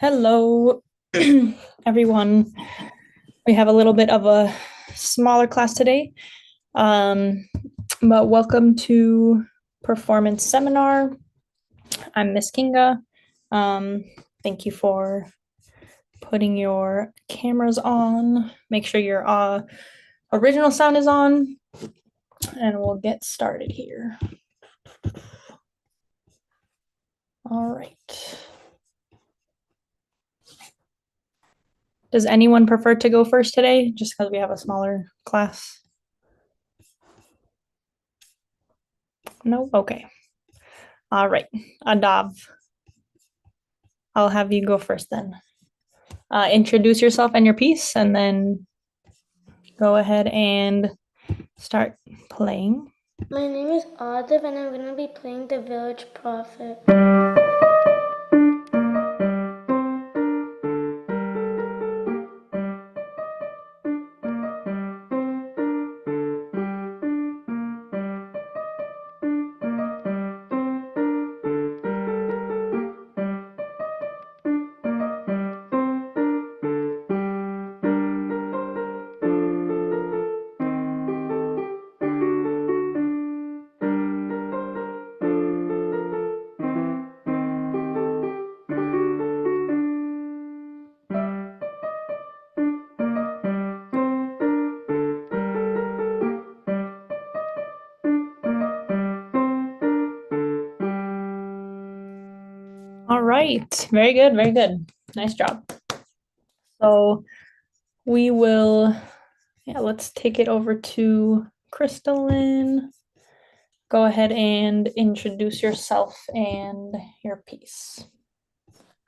Hello, everyone. We have a little bit of a smaller class today, um, but welcome to Performance Seminar. I'm Miss Kinga. Um, Thank you for putting your cameras on. Make sure your original sound is on, and we'll get started here. All right. Does anyone prefer to go first today, just because we have a smaller class? No? Okay. All right. Adav, I'll have you go first then. Introduce yourself and your piece, and then go ahead and start playing. My name is Adav and I'm going to be playing the village prophet. All right. Very good. Very good. Nice job. So we will, let's take it over to Crystalline. Go ahead and introduce yourself and your piece.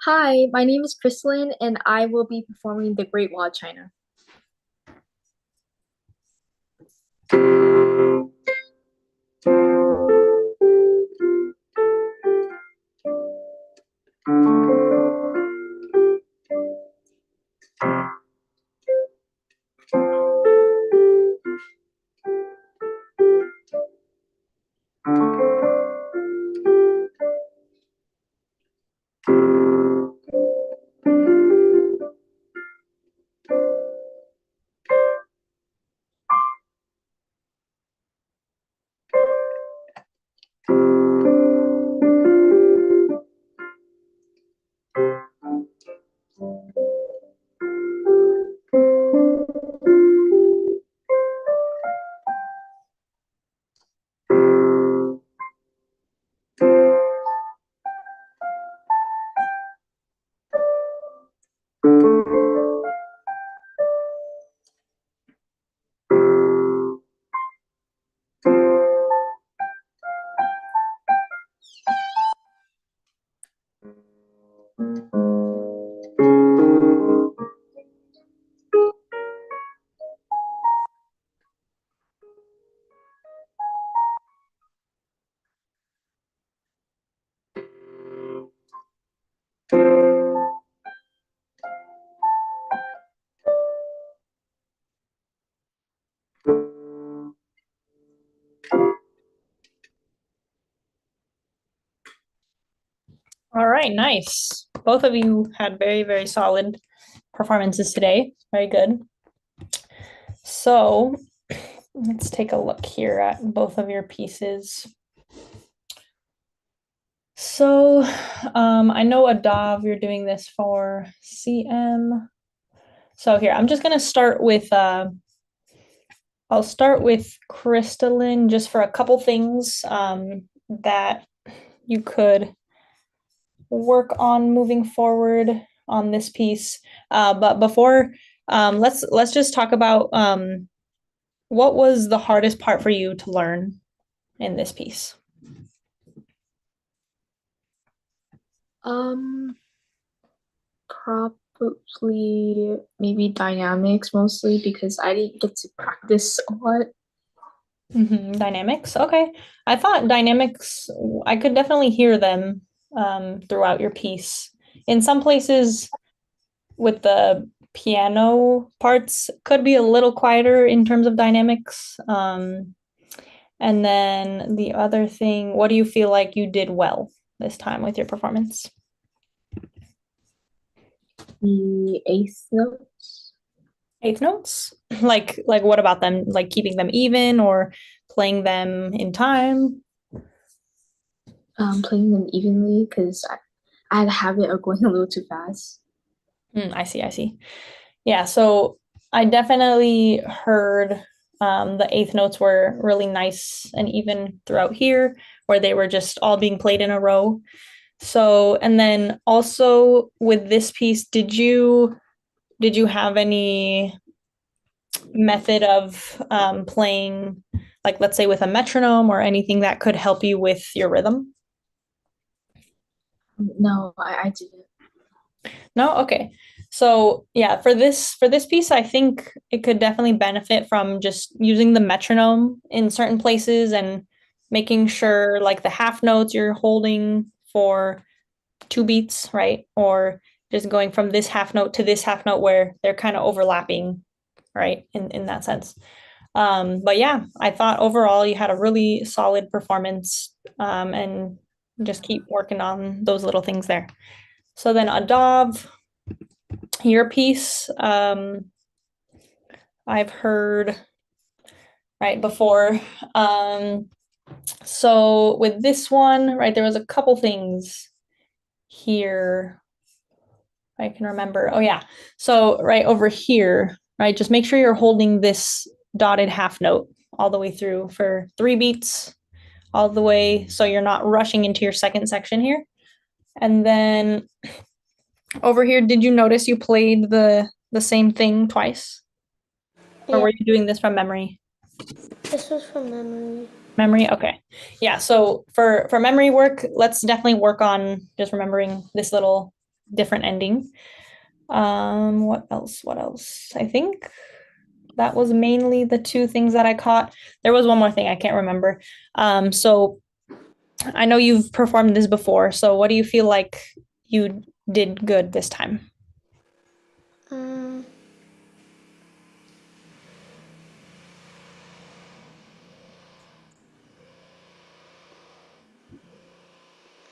Hi, my name is Crystalline, and I will be performing The Great Wall of China. All right, nice. Both of you had very, very solid performances today. Very good. So let's take a look here at both of your pieces. So I know Adav, you're doing this for CM. So here, I'm just gonna start with I'll start with Crystalline just for a couple things that you could work on moving forward on this piece. But before, let's just talk about what was the hardest part for you to learn in this piece? Um, Probably maybe dynamics mostly because I didn't get to practice a lot. Dynamics. Okay. I thought dynamics, I could definitely hear them throughout your piece. In some places, with the piano parts, could be a little quieter in terms of dynamics. And then the other thing, what do you feel like you did well this time with your performance? The eighth notes. Eighth notes? Like what about them? Like keeping them even or playing them in time? Playing them evenly because I had a habit of going a little too fast. I see, I see. Yeah, so I definitely heard the eighth notes were really nice and even throughout here, where they were just all being played in a row. So, and then also with this piece, did you have any method of playing, like let's say with a metronome or anything that could help you with your rhythm? No, I didn't. No? Okay. So yeah, for this piece, I think it could definitely benefit from just using the metronome in certain places and making sure like the half notes you're holding for two beats, right? Or just going from this half note to this half note where they're kind of overlapping, right? In that sense. But yeah, I thought overall you had a really solid performance, and just keep working on those little things there. So then Adav, your piece, I've heard right before. So with this one, right, there was a couple things here I can remember. Oh yeah. So right over here, right, just make sure you're holding this dotted half note all the way through for 3 beats, all the way, so you're not rushing into your second section here. And then over here, did you notice you played the same thing twice? Or Yeah, were you doing this from memory? this was from memory. Memory, okay. Yeah, so for memory work, let's definitely work on just remembering this little different ending. What else? What else? I think that was mainly the two things that I caught. There was one more thing I can't remember. So I know you've performed this before, so what do you feel like you did good this time? Um,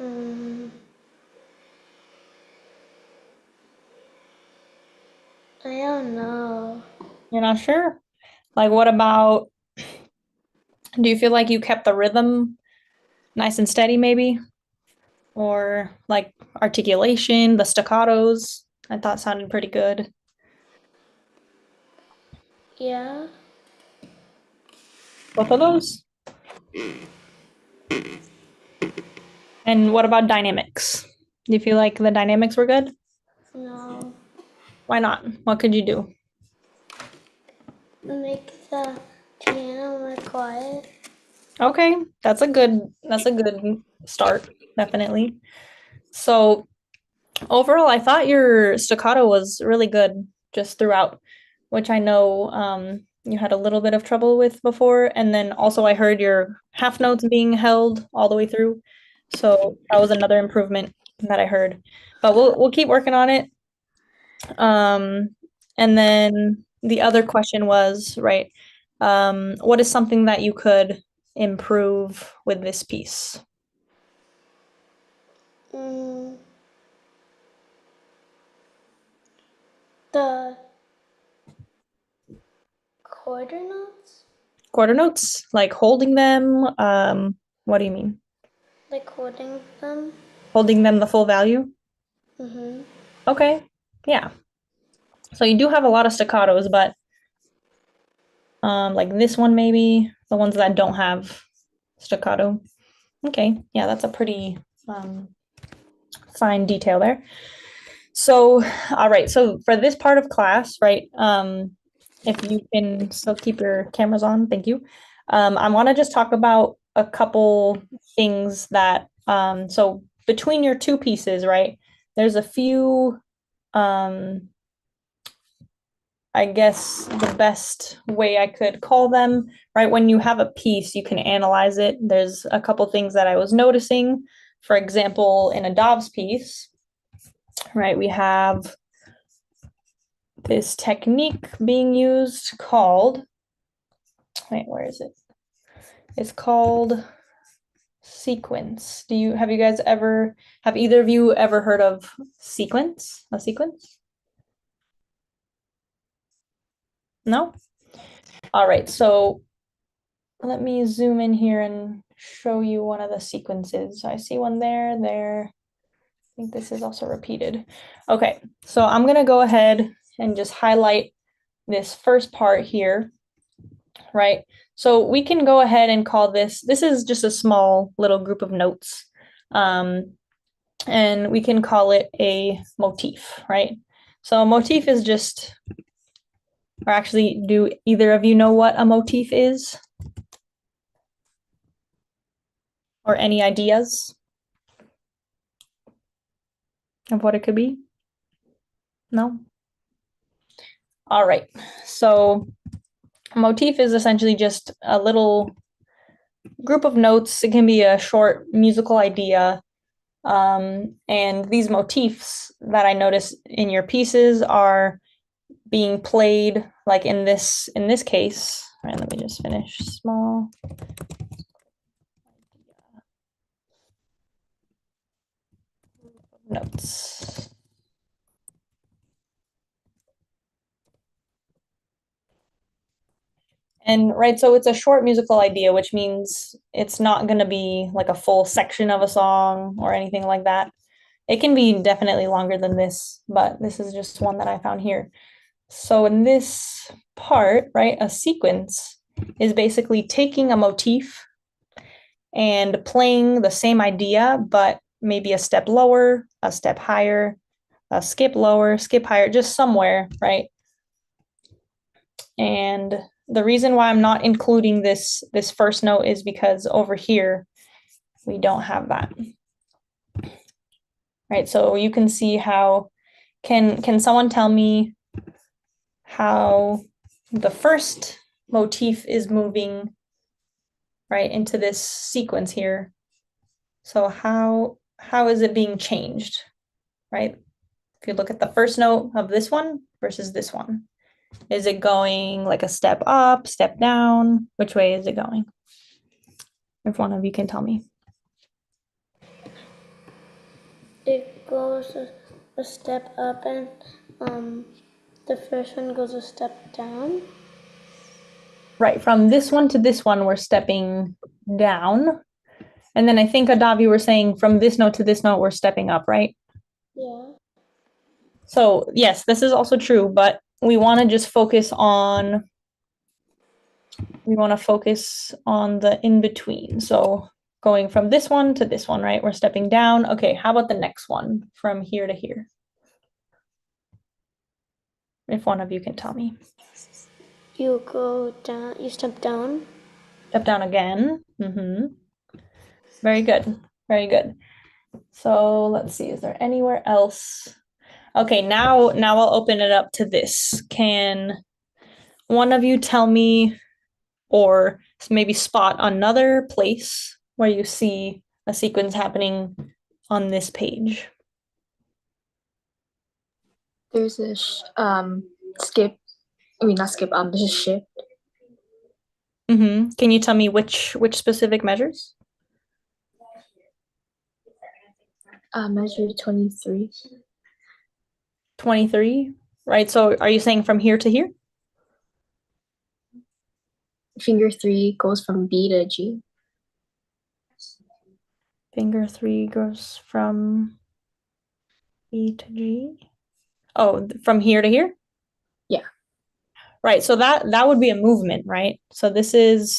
um, I don't know. You're not sure? Like, what about, do you feel like you kept the rhythm nice and steady, maybe? Or like articulation, the staccatos, I thought sounded pretty good. Yeah, Both of those? And what about dynamics? Do you feel like the dynamics were good? no. Why not? What could you do? Make the piano more quiet. Okay, that's a good start, definitely. So overall, I thought your staccato was really good just throughout, which I know you had a little bit of trouble with before. And then also I heard your half notes being held all the way through. So that was another improvement that I heard. But we'll keep working on it. Um, and then the other question was, right, what is something that you could improve with this piece? Mm, the quarter notes, Quarter notes, like holding them. What do you mean? like holding them. Holding them the full value? Mm-hmm. Okay. Yeah. So you do have a lot of staccatos, but like this one maybe, the ones that don't have staccato. Okay. Yeah, that's a pretty fine detail there. So, all right. So for this part of class, right, if you can still keep your cameras on, thank you. I want to just talk about a couple things that, so between your two pieces, right, there's a few, um, I guess the best way I could call them, right? When you have a piece, you can analyze it. There's a couple things that I was noticing. For example, in a Dobbs piece, right, we have this technique being used called, wait, where is it? It's called sequence. Have you guys ever, have either of you ever heard of sequence? A sequence? No? All right, so let me zoom in here and show you one of the sequences. I see one there. I think this is also repeated. Okay, so I'm gonna go ahead and just highlight this first part here, right? So we can go ahead and call this is just a small little group of notes. And we can call it a motif, right? So a motif is just, or actually, do either of you know what a motif is? Or any ideas of what it could be? No? All right. So a motif is essentially just a little group of notes. It can be a short musical idea. And these motifs that I notice in your pieces are being played like in this case. All right, let me just finish small. Notes. And right, so it's a short musical idea, which means it's not going to be like a full section of a song or anything like that. It can be definitely longer than this, but this is just one that I found here. So in this part, right, a sequence is basically taking a motif and playing the same idea, but maybe a step lower, a step higher, a skip lower, skip higher, just somewhere, right? And the reason why I'm not including this first note is because over here, we don't have that. Right, so you can see how, can someone tell me how the first motif is moving right into this sequence here? So how is it being changed, right? If you look at the first note of this one versus this one, is it going like a step up, step down? Which way is it going? If one of you can tell me. It goes a step up, and the first one goes a step down. Right, from this one to this one, we're stepping down. And then I think, Adav, you were saying from this note to this note, we're stepping up, right? Yeah. So yes, this is also true, but we want to just focus on the in between. So going from this one to this one, right? We're stepping down. Okay, how about the next one from here to here? If one of you can tell me. You go down, you step down. Step down again. Very good. Very good. So let's see, is there anywhere else? Okay, now I'll open it up to this. Can one of you tell me or maybe spot another place where you see a sequence happening on this page? There's a skip. I mean, not skip. There's a shift. Can you tell me which specific measures? Measure 23. 23, right? So are you saying from here to here? Finger 3 goes from B to G. Finger 3 goes from B to G. Oh, from here to here? Yeah. Right. So that would be a movement, right? So that's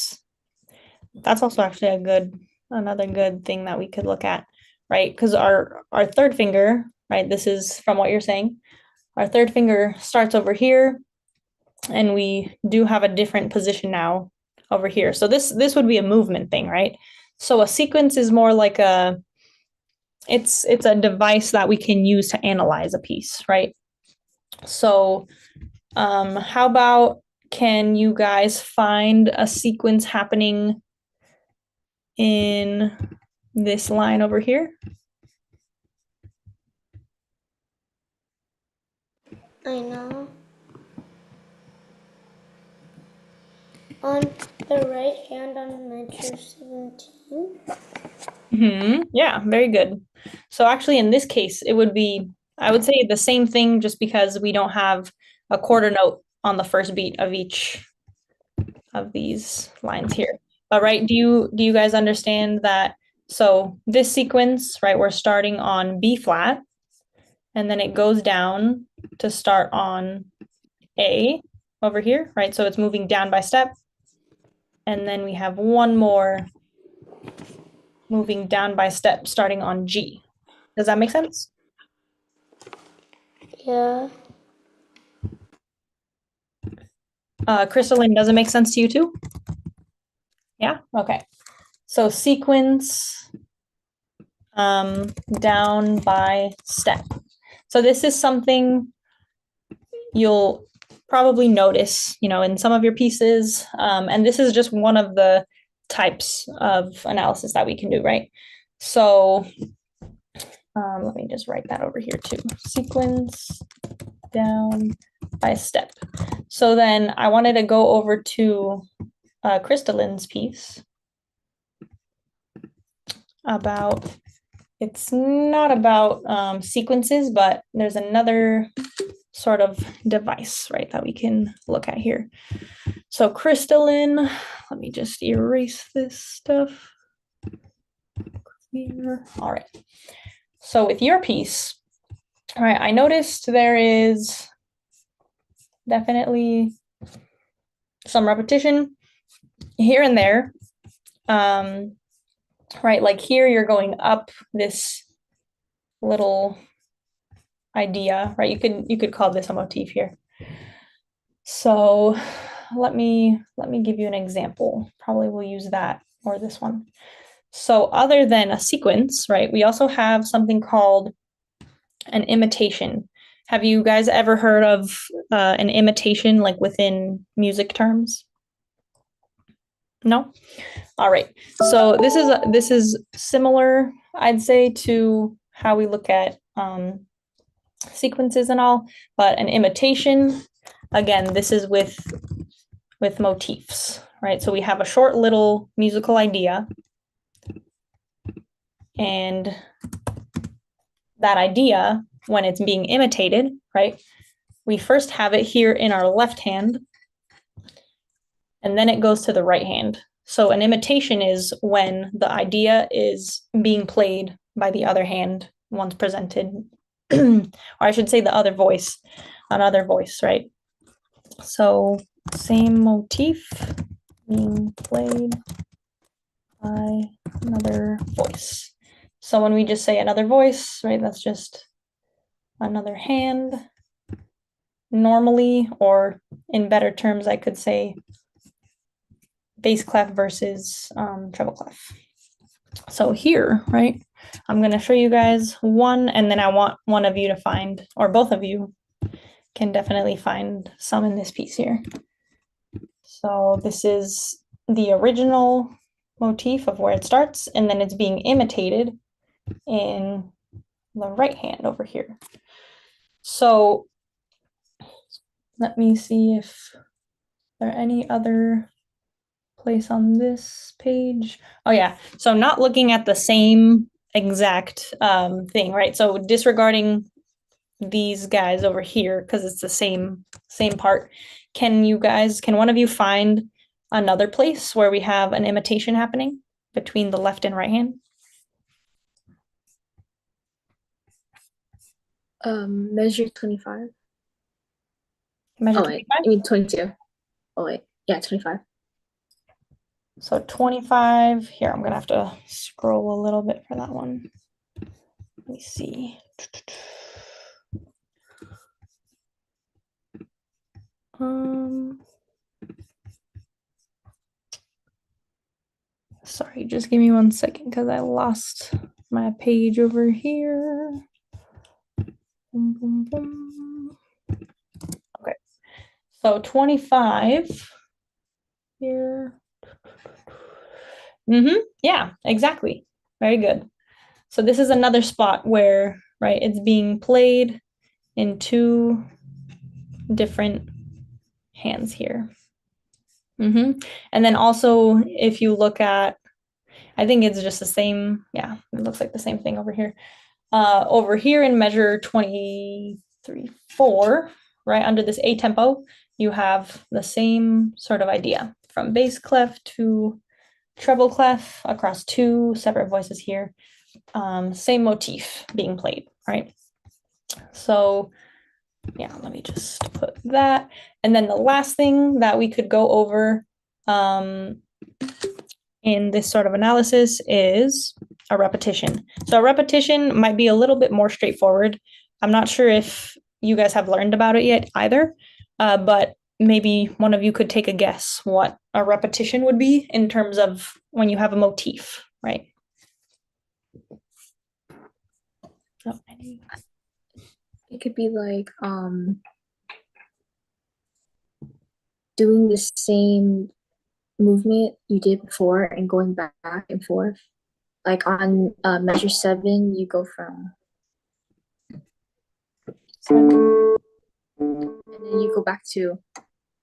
also actually another good thing that we could look at, right? Because our third finger, right? This is from what you're saying. Our third finger starts over here, and we do have a different position now over here. So this would be a movement thing, right? So a sequence is more like it's a device that we can use to analyze a piece, right? So how about, can you guys find a sequence happening in this line over here? I know. On the right hand on measure 17. Yeah, very good. So actually in this case, it would be, I would say the same thing, just because we don't have a quarter note on the first beat of each of these lines here. But right, do you guys understand that? So this sequence, right, we're starting on B flat, and then it goes down to start on A over here, right? So it's moving down by step. And then we have one more moving down by step starting on G. Does that make sense? Yeah. Crystalline, does it make sense to you too? Yeah? Okay. So sequence down by step. So this is something you'll probably notice, in some of your pieces. And this is just one of the types of analysis that we can do, right? So let me just write that over here too. Sequence down by step. So then I wanted to go over to Crystalline's piece about, it's not about sequences, but there's another sort of device, right, that we can look at here. So Crystalline, let me just erase this stuff. Clear. All right. So with your piece, all right, I noticed there is definitely some repetition here and there. Right, like here you're going up this little idea, right? You could call this a motif here. So let me give you an example. Probably we'll use that or this one. So other than a sequence, right, we also have something called an imitation. Have you guys ever heard of an imitation like within music terms? No? All right. So this is similar, I'd say, to how we look at sequences and all, but an imitation, again, this is with motifs, right? So we have a short little musical idea, and that idea, when it's being imitated, right, we first have it here in our left hand, and then it goes to the right hand. So an imitation is when the idea is being played by the other hand once presented, or I should say the other voice, another voice, right? So same motif being played by another voice. So when we just say another voice, right, that's just another hand normally, or in better terms, I could say bass clef versus treble clef. So here, right, I'm going to show you guys one, and then I want one of you to find, or both of you can definitely find some in this piece here. So this is the original motif of where it starts, and then it's being imitated in the right hand over here. So let me see if there are any other place on this page. Oh yeah, so not looking at the same exact thing, right? So disregarding these guys over here because it's the same part. Can one of you find another place where we have an imitation happening between the left and right hand? Measure 25. Measure Oh, wait, 25? I mean 22. Oh, wait. Yeah, 25. So 25, here, I'm gonna have to scroll a little bit for that one. Let me see. Sorry, just give me 1 second because I lost my page over here. Boom, boom, boom. Okay, so 25 here. Yeah, exactly. Very good. So this is another spot where, right, it's being played in two different hands here. And then also, if you look at, I think it's just the same. Yeah, it looks like the same thing over here. Over here in measure 23/4, right, under this A tempo, you have the same sort of idea from bass clef to treble clef across two separate voices here. Same motif being played, right? So yeah, let me just put that. And then the last thing that we could go over in this sort of analysis is a repetition. So a repetition might be a little bit more straightforward. I'm not sure if you guys have learned about it yet either, but maybe one of you could take a guess what a repetition would be in terms of when you have a motif, right? Oh, It could be like doing the same movement you did before and going back and forth. Like on measure 7, you go from 7, and then you go back to,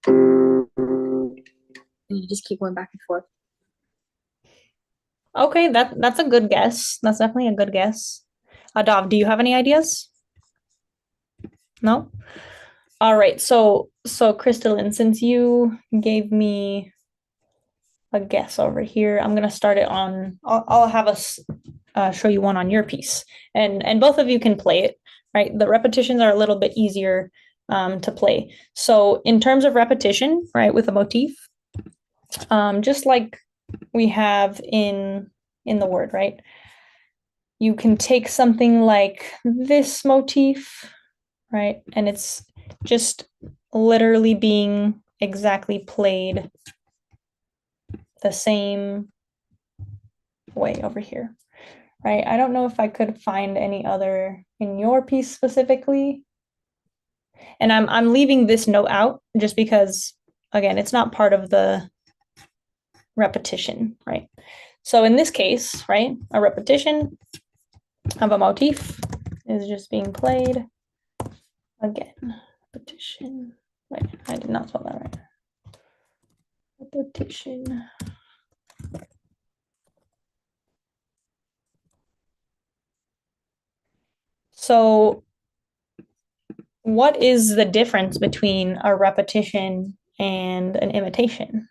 and you just keep going back and forth. Okay, that's a good guess. That's definitely a good guess. Adav, do you have any ideas? No? All right, so Crystalline, since you gave me a guess over here, I'm gonna start it on. I'll have us show you one on your piece, and both of you can play it. Right, the repetitions are a little bit easier to play. So in terms of repetition, right, with a motif, just like we have in the word, right? You can take something like this motif, right? And it's just literally being exactly played the same way over here, right? I don't know if I could find any other in your piece specifically. And I'm leaving this note out just because, again, it's not part of the repetition, right? So in this case, right, a repetition of a motif is just being played again. Repetition. Wait, I did not spell that right. Repetition. So what is the difference between a repetition and an imitation?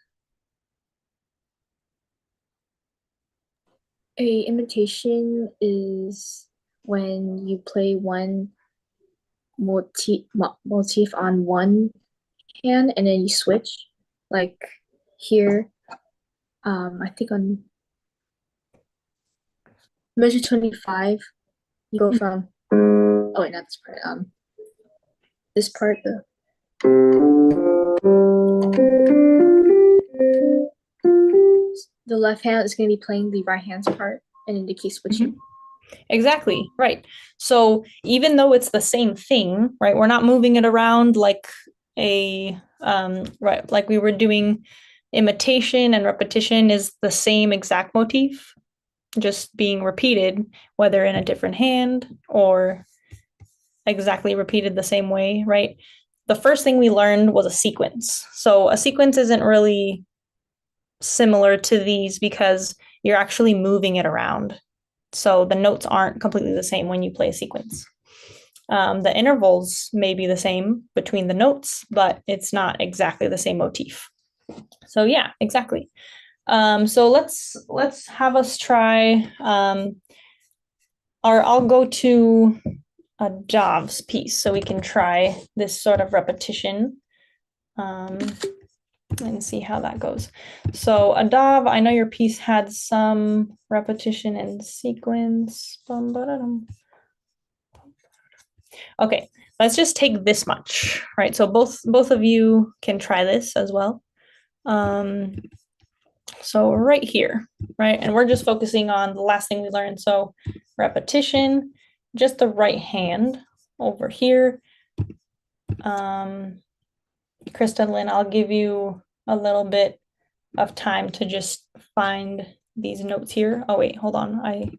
A imitation is when you play one motif on one hand and then you switch. Like here, I think on measure 25, you go from, oh wait, not this part, this part, the left hand is going to be playing the right hand's part and then they keep switching. Exactly, right. So even though it's the same thing, right, we're not moving it around like a right, like we were doing. Imitation and repetition is the same exact motif, just being repeated, whether in a different hand or exactly repeated the same way, right? The first thing we learned was a sequence. So a sequence isn't really similar to these because you're actually moving it around. So the notes aren't completely the same when you play a sequence. The intervals may be the same between the notes, but it's not exactly the same motif. So yeah, exactly. So let's have us try. Or I'll go to a Jobs piece so we can try this sort of repetition. And see how that goes. So Adav, I know your piece had some repetition and sequence. Okay, let's just take this much, right? So both of you can try this as well. So right here, right? And we're just focusing on the last thing we learned. So repetition, just the right hand over here. Krista and Lynn, I'll give you a little bit of time to just find these notes here. Oh wait, hold on. I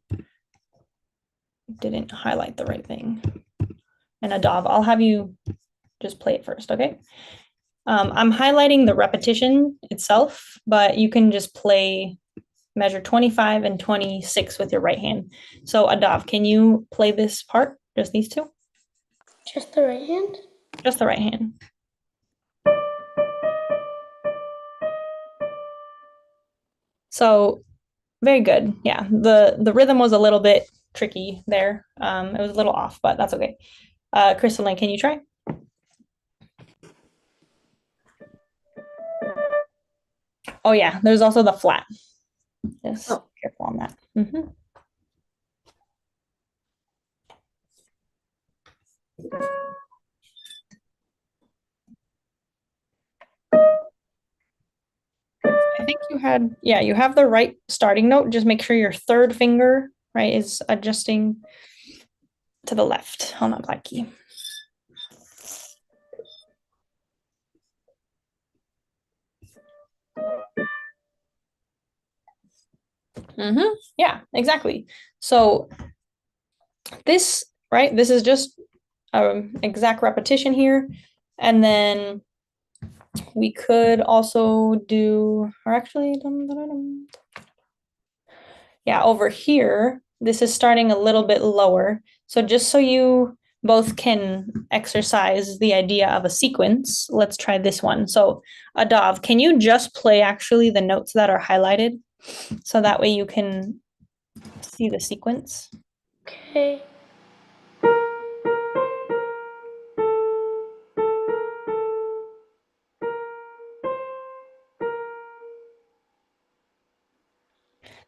didn't highlight the right thing. And Adav, I'll have you just play it first, okay? I'm highlighting the repetition itself, but you can just play measure 25 and 26 with your right hand. So Adav, can you play this part, just these two? Just the right hand? Just the right hand. So very good. Yeah, the rhythm was a little bit tricky there. It was a little off, but that's okay. Crystalline, can you try? Oh yeah, there's also the flat. Just Oh, careful on that. Mm-hmm. I think you had, yeah, you have the right starting note. Just make sure your third finger, right, is adjusting to the left on that black key. Mm-hmm. Yeah, exactly. So this, right, this is just exact repetition here. And then we could also do, or actually, yeah, over here, this is starting a little bit lower. So just so you both can exercise the idea of a sequence, let's try this one. So Adav, can you just play actually the notes that are highlighted? So that way you can see the sequence. Okay.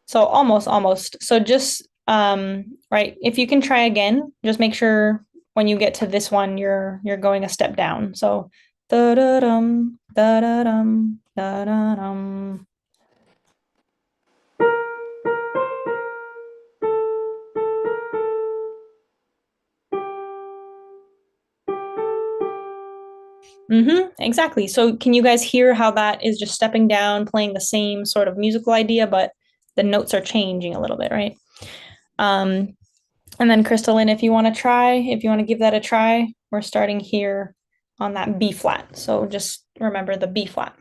So almost. So just right, if you can try again, just make sure when you get to this one you're going a step down. So da da dum da da dum da da dum. Exactly. So can you guys hear how that is just stepping down, playing the same sort of musical idea, but the notes are changing a little bit, right? Um, and then Crystalline, if you want to try, if you want to give that a try, we're starting here on that B flat. So just remember the B flat.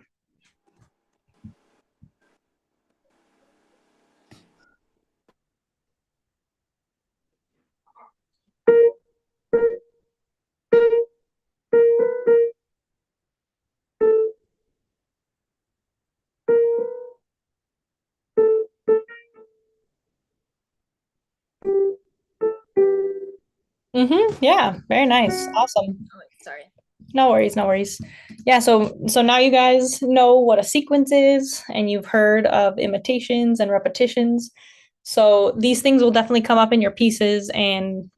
Yeah, very nice. Awesome. oh, sorry. No worries, no worries. Yeah, so now you guys know what a sequence is and you've heard of imitations and repetitions. So these things will definitely come up in your pieces and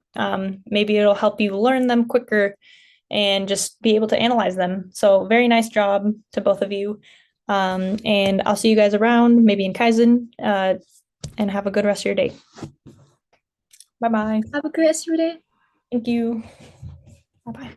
maybe it'll help you learn them quicker and just be able to analyze them. So very nice job to both of you. And I'll see you guys around, maybe in Kaizen, and have a good rest of your day. Bye-bye. Have a great rest of your day. Thank you. Bye-bye.